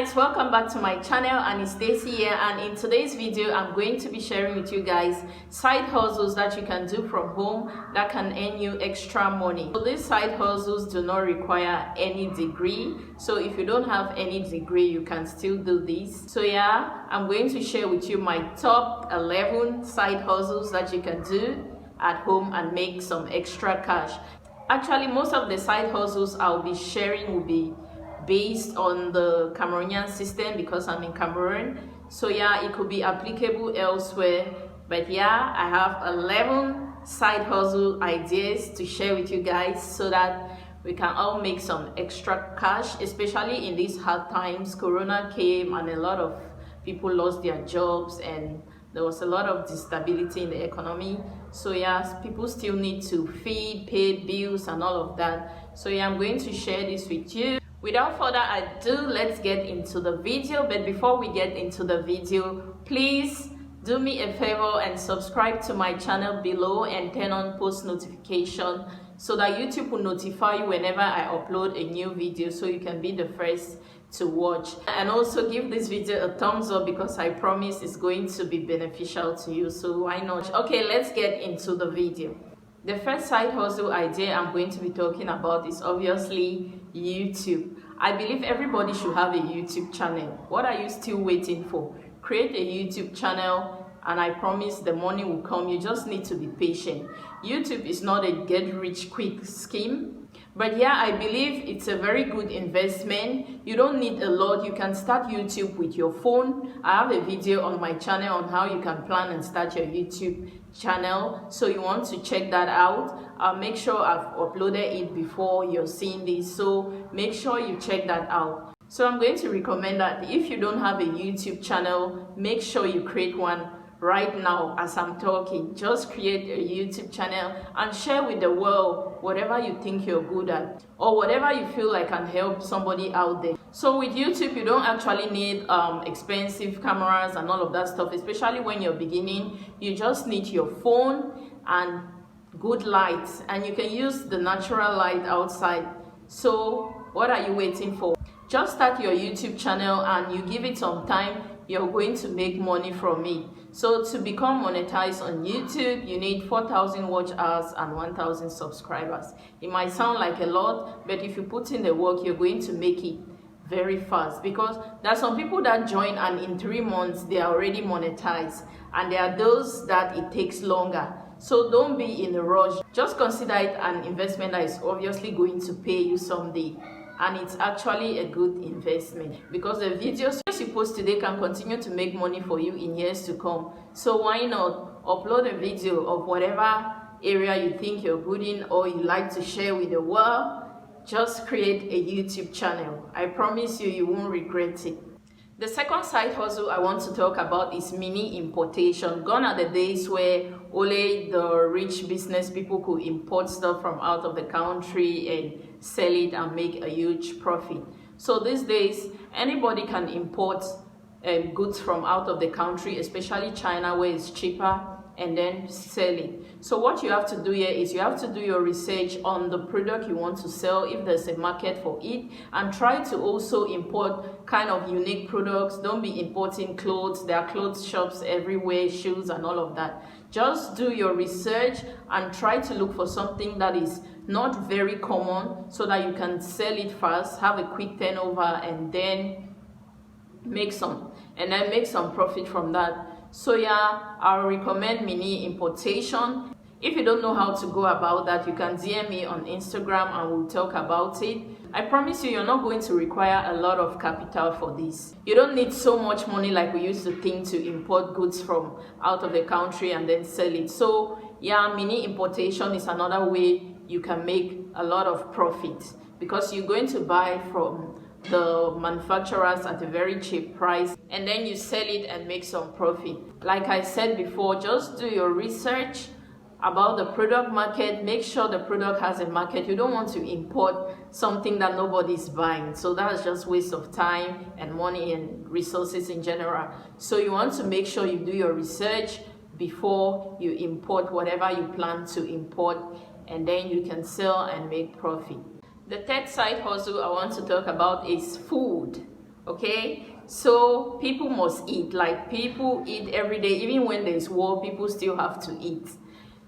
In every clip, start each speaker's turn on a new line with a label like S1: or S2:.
S1: guys, welcome back to my channel, and it's Stacy here, and in today's video I'm going to be sharing with you guys side hustles that you can do from home that can earn you extra money. So these side hustles do not require any degree, so if you don't have any degree you can still do this. So yeah, I'm going to share with you my top 11 side hustles that you can do at home and make some extra cash. Actually, most of the side hustles I'll be sharing will be based on the Cameroonian system because I'm in Cameroon. So yeah, it could be applicable elsewhere, but yeah, I have 11 side hustle ideas to share with you guys so that we can all make some extra cash, especially in these hard times. Corona came and a lot of people lost their jobs and there was a lot of instability in the economy. So yeah, people still need to feed, pay bills and all of that. So yeah, I'm going to share this with you. Without further ado, let's get into the video. But before we get into the video, please do me a favor and subscribe to my channel below and turn on post notification so that YouTube will notify you whenever I upload a new video, so you can be the first to watch. And also give this video a thumbs up because I promise it's going to be beneficial to you, so why not? Okay, let's get into the video. The first side hustle idea I'm going to be talking about is obviously YouTube. I believe everybody should have a YouTube channel. What are you still waiting for? Create a YouTube channel and I promise the money will come. You just need to be patient. YouTube is not a get rich quick scheme. But yeah, I believe it's a very good investment. You don't need a lot. You can start YouTube with your phone. I have a video on my channel on how you can plan and start your YouTube channel. So you want to check that out. I'll make sure I've uploaded it before you're seeing this. So make sure you check that out. So I'm going to recommend that if you don't have a YouTube channel, make sure you create one right now as I'm talking. Just create a YouTube channel and share with the world whatever you think you're good at or whatever you feel like can help somebody out there. So with YouTube, you don't actually need expensive cameras and all of that stuff, especially when you're beginning. You just need your phone and good lights, and you can use the natural light outside. So what are you waiting for? Just start your YouTube channel and you give it some time, you're going to make money from it. So to become monetized on YouTube, you need 4,000 watch hours and 1,000 subscribers. It might sound like a lot, but if you put in the work, you're going to make it very fast, because there are some people that join and in 3 months they are already monetized, and there are those that it takes longer. So don't be in a rush. Just consider it an investment that is obviously going to pay you someday. And it's actually a good investment because the videos you post today can continue to make money for you in years to come. So why not upload a video of whatever area you think you're good in or you like to share with the world? Just create a YouTube channel. I promise you, you won't regret it. The second side hustle I want to talk about is mini importation. Gone are the days where only the rich business people could import stuff from out of the country and sell it and make a huge profit. So these days, anybody can import goods from out of the country, especially China where it's cheaper, and then sell it. So what you have to do here is you have to do your research on the product you want to sell, if there's a market for it, and try to also import kind of unique products. Don't be importing clothes. There are clothes shops everywhere, shoes and all of that. Just do your research and try to look for something that is not very common so that you can sell it fast, have a quick turnover, and then make some profit from that. So yeah, I recommend mini importation. If you don't know how to go about that, you can DM me on Instagram and we'll talk about it. I promise you, you're not going to require a lot of capital for this. You don't need so much money like we used to think to import goods from out of the country and then sell it. So yeah, mini importation is another way you can make a lot of profit, because you're going to buy from the manufacturers at a very cheap price and then you sell it and make some profit. Like I said before, just do your research about the product market. Make sure the product has a market. You don't want to import something that nobody's buying, so that's just waste of time and money and resources in general. So you want to make sure you do your research before you import whatever you plan to import, and then you can sell and make profit. The third side hustle I want to talk about is food. Okay, so people must eat. Like, people eat every day. Even when there's war, people still have to eat.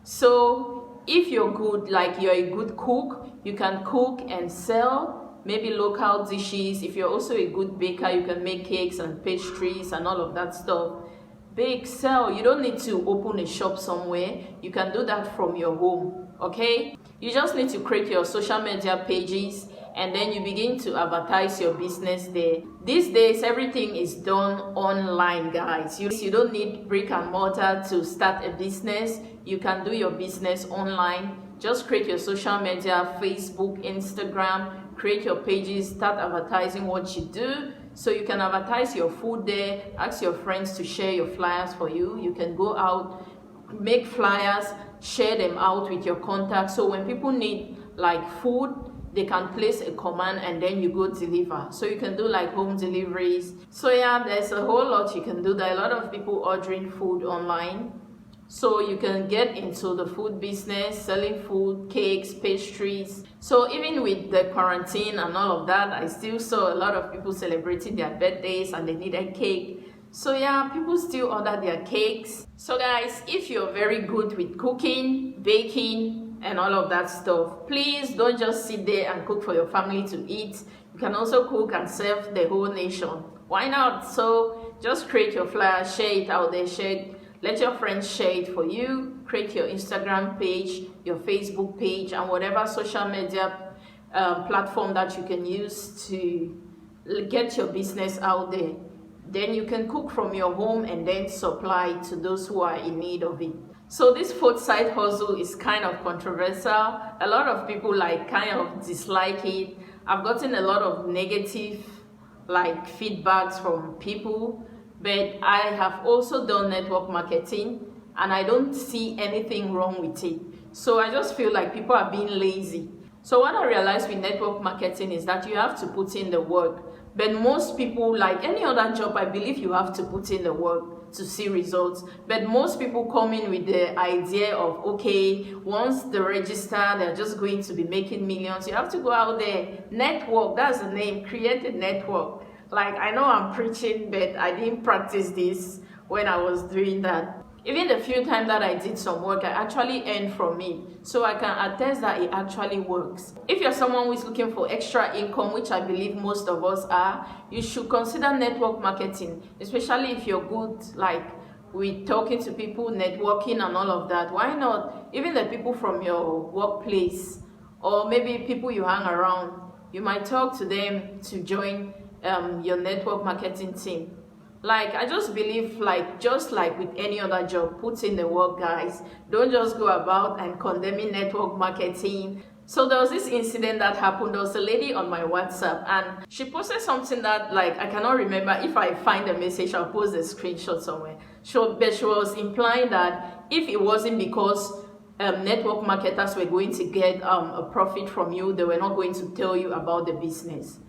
S1: So if you're good, like you're a good cook, you can cook and sell maybe local dishes. If you're also a good baker, you can make cakes and pastries and all of that stuff. Bake, sell. You don't need to open a shop somewhere. You can do that from your home. Okay, you just need to create your social media pages, and then you begin to advertise your business there. These days everything is done online, guys. You don't need brick and mortar to start a business. You can do your business online. Just create your social media, Facebook, Instagram, create your pages, start advertising what you do. So you can advertise your food there, ask your friends to share your flyers for you. You can go out, make flyers, share them out with your contacts. So when people need like food, they can place a command and then you go deliver. So you can do like home deliveries. So yeah, there's a whole lot you can do. There are a lot of people ordering food online. So you can get into the food business, selling food, cakes, pastries. So even with the quarantine and all of that, I still saw a lot of people celebrating their birthdays and they needed cake. So yeah, people still order their cakes. So guys, if you're very good with cooking, baking, and all of that stuff, please don't just sit there and cook for your family to eat. You can also cook and serve the whole nation. Why not? So just create your flyer, share it out there, let your friends share it for you. Create your Instagram page, your Facebook page, and whatever social media platform that you can use to get your business out there. Then you can cook from your home and then supply to those who are in need of it. So this food side hustle is kind of controversial. A lot of people like kind of dislike it. I've gotten a lot of negative like feedbacks from people, but I have also done network marketing and I don't see anything wrong with it. So I just feel like people are being lazy. So what I realized with network marketing is that you have to put in the work. But most people, like any other job, I believe you have to put in the work to see results. But most people come in with the idea of, okay, once they register, they're just going to be making millions. You have to go out there, network, that's the name, create a network. Like, I know I'm preaching, but I didn't practice this when I was doing that. Even the few times that I did some work, I actually earned from it. So I can attest that it actually works. If you're someone who is looking for extra income, which I believe most of us are, you should consider network marketing, especially if you're good, like with talking to people, networking and all of that. Why not? Even the people from your workplace or maybe people you hang around, you might talk to them to join your network marketing team. Like, I just believe, like, just like with any other job, put in the work, guys. Don't just go about and condemning network marketing. So there was this incident that happened. There was a lady on my WhatsApp and she posted something that, like, I cannot remember. If I find the message, I'll post the screenshot somewhere. But she was implying that if it wasn't because network marketers were going to get a profit from you, they were not going to tell you about the business.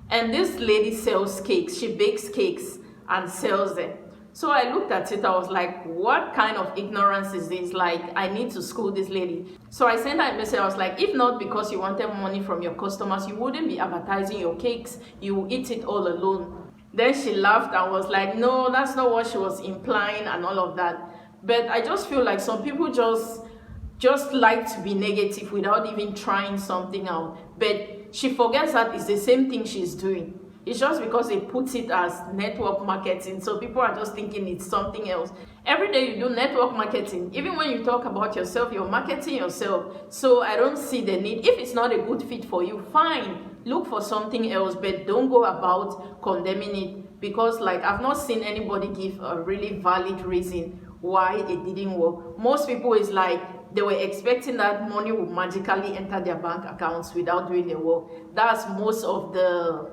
S1: And this lady sells cakes. She bakes cakes and sells them. So I looked at it, I was like, what kind of ignorance is this? Like, I need to school this lady. So I sent her a message. I was like, if not because you wanted money from your customers, you wouldn't be advertising your cakes. You will eat it all alone. Then she laughed and was like, no, that's not what she was implying and all of that. But I just feel like some people just like to be negative without even trying something out. But she forgets that it's the same thing she's doing. It's just because they put it as network marketing, so people are just thinking it's something else. Every day you do network marketing. Even when you talk about yourself, you're marketing yourself. So I don't see the need. If it's not a good fit for you, fine. Look for something else, but don't go about condemning it. Because, like, I've not seen anybody give a really valid reason why it didn't work. Most people is like, they were expecting that money would magically enter their bank accounts without doing the work. That's most of the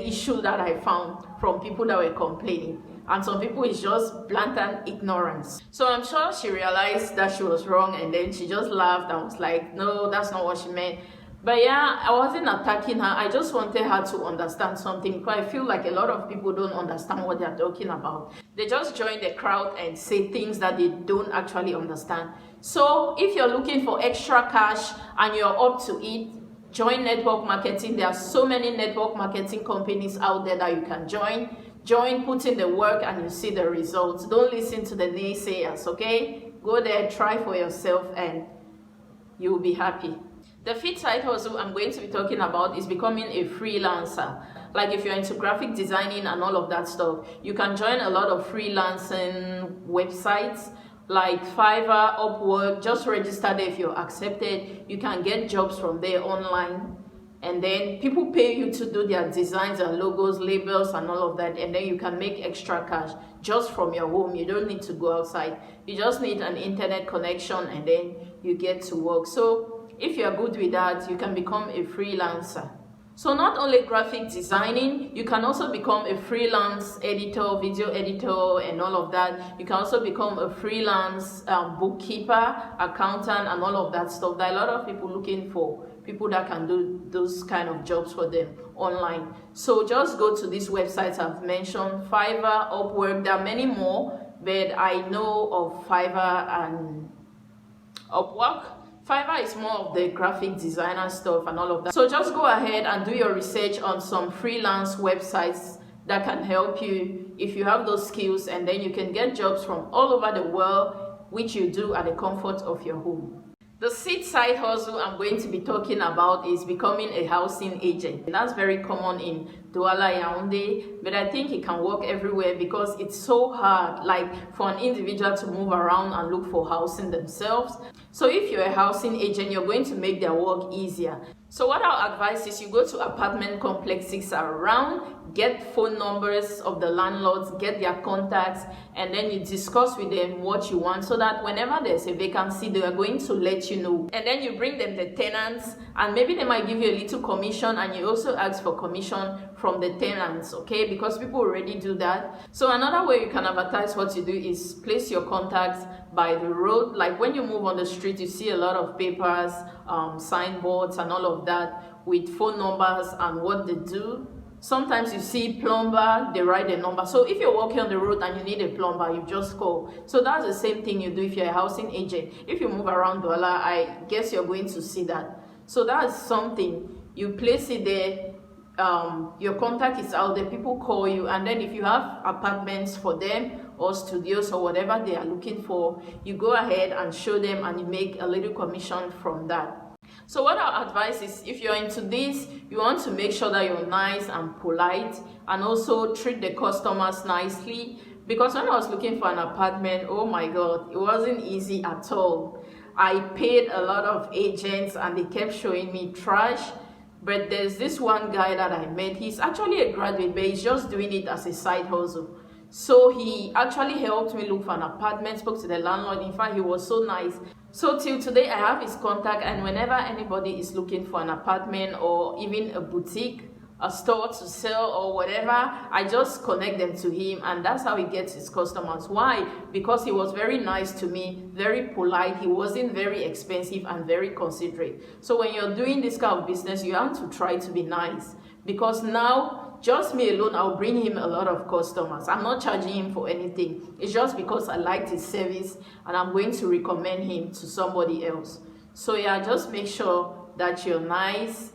S1: issue that I found from people that were complaining. And some people is just blatant ignorance. So I'm sure she realized that she was wrong and then she just laughed and was like, no, that's not what she meant. But yeah, I wasn't attacking her. I just wanted her to understand something, because I feel like a lot of people don't understand what they're talking about. They just join the crowd and say things that they don't actually understand. So if you're looking for extra cash and you're up to it, Join network marketing. There are so many network marketing companies out there that you can join. Put in the work, and you see the results. Don't listen to the naysayers, okay? Go there, try for yourself, and you will be happy. The fifth side hustle I'm going to be talking about is becoming a freelancer. Like if you're into graphic designing and all of that stuff, you can join a lot of freelancing websites like Fiverr, Upwork. Just register there. If you're accepted, you can get jobs from there online, and then people pay you to do their designs and logos, labels and all of that, and then you can make extra cash just from your home. You don't need to go outside. You just need an internet connection, and then you get to work. So if you're good with that, you can become a freelancer. So not only graphic designing, you can also become a freelance editor, video editor and all of that. You can also become a freelance bookkeeper, accountant and all of that stuff. There are a lot of people looking for people that can do those kind of jobs for them online. So just go to these websites I've mentioned, Fiverr, Upwork. There are many more, but I know of Fiverr and Upwork. Fiverr is more of the graphic designer stuff and all of that. So just go ahead and do your research on some freelance websites that can help you if you have those skills, and then you can get jobs from all over the world, which you do at the comfort of your home. The sixth side hustle I'm going to be talking about is becoming a housing agent. And that's very common in Douala, Yaoundé, but I think it can work everywhere because it's so hard, like for an individual to move around and look for housing themselves. So if you're a housing agent, you're going to make their work easier. So what I'll advise is you go to apartment complexes around, get phone numbers of the landlords, get their contacts, and then you discuss with them what you want, so that whenever there's a vacancy, they are going to let you know. And then you bring them the tenants, and maybe they might give you a little commission, and you also ask for commission from the tenants, okay? Because people already do that. So another way you can advertise what you do is place your contacts by the road. Like when you move on the street, you see a lot of papers, signboards and all of that with phone numbers and what they do. Sometimes you see plumber, they write a number. So if you're walking on the road and you need a plumber, you just call. So that's the same thing you do if you're a housing agent. If you move around Douala, I guess you're going to see that. So that's something, you place it there. Your contact is out there, people call you, and then if you have apartments for them or studios or whatever they are looking for, you go ahead and show them and you make a little commission from that. So what our advice is, if you're into this, you want to make sure that you're nice and polite, and also treat the customers nicely, because when I was looking for an apartment, oh my god, it wasn't easy at all. I paid a lot of agents and they kept showing me trash. But there's this one guy that I met. He's actually a graduate, but he's just doing it as a side hustle. So he actually helped me look for an apartment, spoke to the landlord. In fact, he was so nice. So till today, I have his contact, and whenever anybody is looking for an apartment or even a boutique, a store to sell or whatever, I just connect them to him, and that's how he gets his customers. Why? Because he was very nice to me, very polite. He wasn't very expensive and very considerate. So when you're doing this kind of business, you have to try to be nice, because now just me alone, I'll bring him a lot of customers. I'm not charging him for anything. It's just because I liked his service and I'm going to recommend him to somebody else. So yeah, just make sure that you're nice.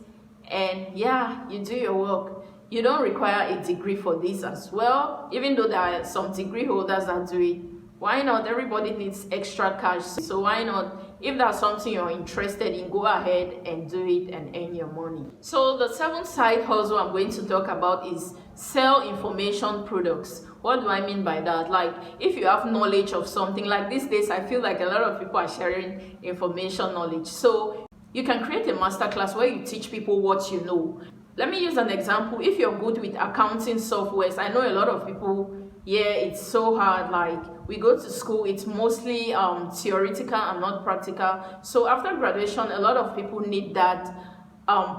S1: And yeah, you do your work. You don't require a degree for this as well, even though there are some degree holders that do it. Why not? Everybody needs extra cash, so why not? If that's something you're interested in, go ahead and do it and earn your money. So the seventh side hustle I'm going to talk about is sell information products. What do I mean by that? Like if you have knowledge of something, like these days I feel like a lot of people are sharing information knowledge. So you can create a masterclass where you teach people what you know. Let me use an example. If you're good with accounting softwares, I know a lot of people, yeah, it's so hard. Like we go to school, it's mostly theoretical and not practical. So after graduation, a lot of people need that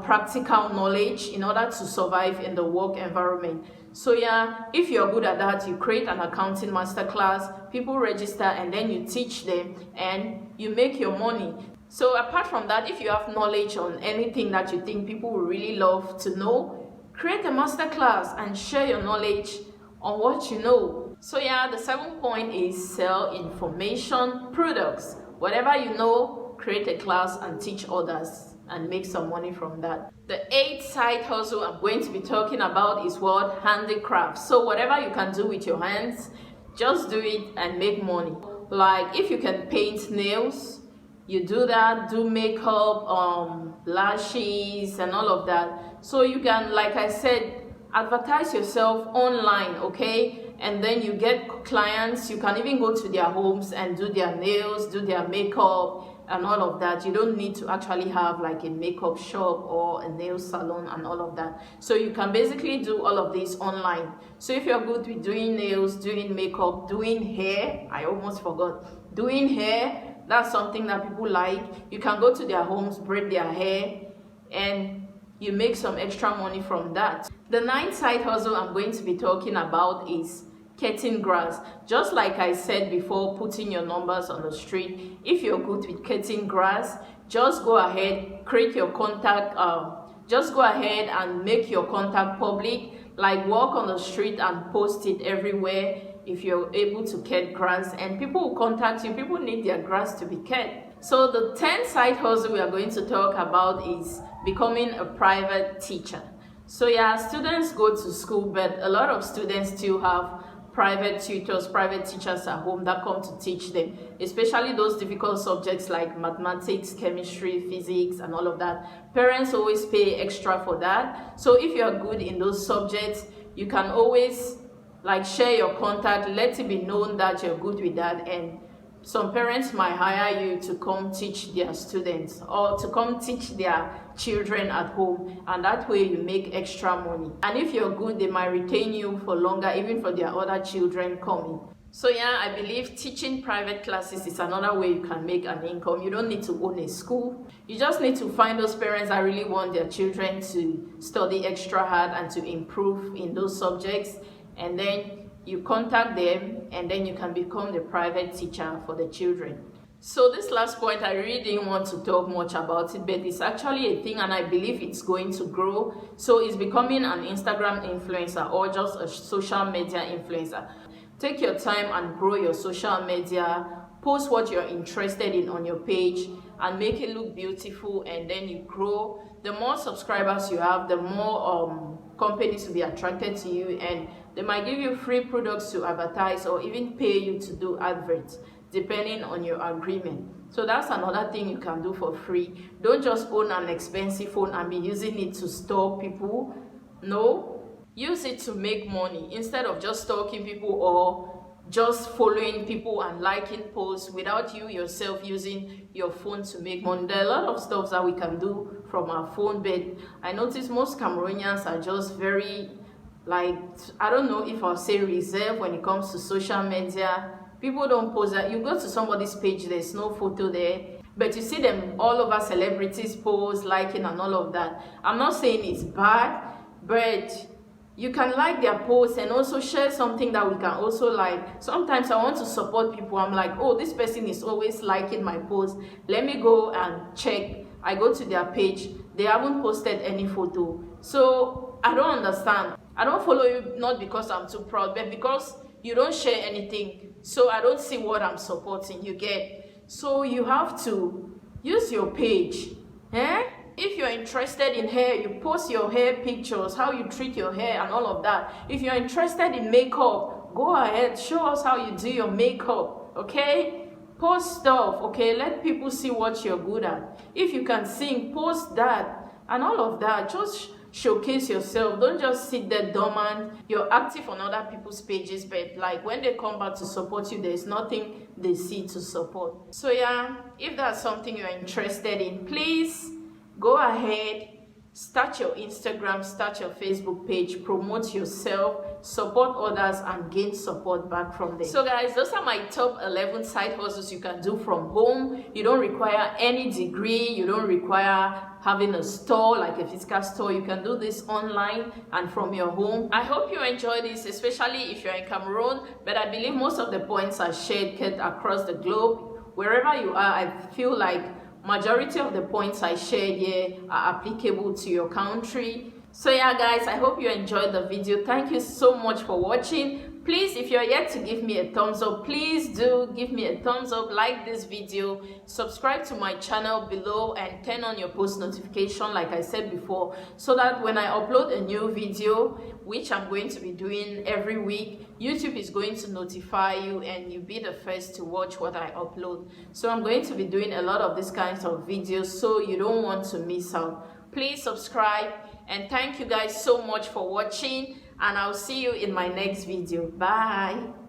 S1: practical knowledge in order to survive in the work environment. So yeah, if you're good at that, you create an accounting masterclass, people register, and then you teach them and you make your money. So apart from that, if you have knowledge on anything that you think people will really love to know, create a masterclass and share your knowledge on what you know. So yeah, the seventh point is sell information products. Whatever you know, create a class and teach others. and make some money from that. The 8th side hustle I'm going to be talking about is what? Handicrafts. So whatever you can do with your hands, just do it and make money. Like if you can paint nails, you do that, do makeup, lashes and all of that. So you can, like I said, advertise yourself online, okay? And then you get clients. You can even go to their homes and do their nails, do their makeup and all of that. You don't need to actually have like a makeup shop or a nail salon and all of that. So you can basically do all of this online. So if you're good with doing nails, doing makeup, doing hair, I almost forgot, doing hair, that's something that people like. You can go to their homes, braid their hair, and you make some extra money from that. The 9th side hustle I'm going to be talking about is cutting grass. Just like I said before, putting your numbers on the street. If you're good with cutting grass, just go ahead, create your contact, just go ahead and make your contact public. Like walk on the street and post it everywhere if you're able to cut grass, and people will contact you. People need their grass to be cut. So the 10th side hustle we are going to talk about is becoming a private teacher. So yeah, students go to school, but a lot of students still have private tutors, private teachers at home that come to teach them, especially those difficult subjects like mathematics, chemistry, physics, and all of that. Parents always pay extra for that. So if you are good in those subjects, you can always like share your contact, let it be known that you're good with that, and some parents might hire you to come teach their students or to come teach their children at home, and that way you make extra money. And if you're good, they might retain you for longer, even for their other children coming. So yeah, I believe teaching private classes is another way you can make an income. You don't need to own a school. You just need to find those parents that really want their children to study extra hard and to improve in those subjects, and then you contact them, and then you can become the private teacher for the children. So this last point, I really didn't want to talk much about it, but it's actually a thing and I believe it's going to grow. So it's becoming an Instagram influencer or just a social media influencer. Take your time and grow your social media, post what you're interested in on your page and make it look beautiful, and then you grow. The more subscribers you have, the more companies will be attracted to you, and they might give you free products to advertise or even pay you to do adverts depending on your agreement. So that's another thing you can do for free. Don't just own an expensive phone and be using it to stalk people. No, use it to make money instead of just stalking people or just following people and liking posts without you yourself using your phone to make money. There are a lot of stuff that we can do from our phone, but I notice most Cameroonians are just very, like, I don't know if I'll say reserved when it comes to social media. People don't post that. You go to somebody's page, there's no photo there, but you see them all over, celebrities post, liking and all of that. I'm not saying it's bad, but you can like their posts and also share something that we can also like. Sometimes I want to support people. I'm like, oh, this person is always liking my post. Let me go and check. I go to their page. They haven't posted any photo. So I don't understand. I don't follow you not because I'm too proud, but because you don't share anything. So I don't see what I'm supporting, you get. So you have to use your page. If you're interested in hair, you post your hair pictures, how you treat your hair and all of that. If you're interested in makeup, go ahead, show us how you do your makeup, okay? Post stuff, okay? Let people see what you're good at. If you can sing, post that and all of that. Just showcase yourself. Don't just sit there dormant. You're active on other people's pages, but like when they come back to support you, there's nothing they see to support. So yeah, if that's something you're interested in, please go ahead, start your Instagram, start your Facebook page, promote yourself, support others, and gain support back from them. So guys, those are my top 11 side hustles you can do from home. You don't require any degree. You don't require having a store, like a physical store. You can do this online and from your home. I hope you enjoy this, especially if you're in Cameroon, but I believe most of the points are shared across the globe. Wherever you are, I feel like majority of the points I shared here are applicable to your country. So yeah guys, I hope you enjoyed the video. Thank you so much for watching. Please, if you're yet to give me a thumbs up, please do give me a thumbs up, like this video, subscribe to my channel below, and turn on your post notification like I said before, so that when I upload a new video, which I'm going to be doing every week, YouTube is going to notify you and you'll be the first to watch what I upload. So I'm going to be doing a lot of these kinds of videos, so you don't want to miss out. Please subscribe, and thank you guys so much for watching, and I'll see you in my next video. Bye.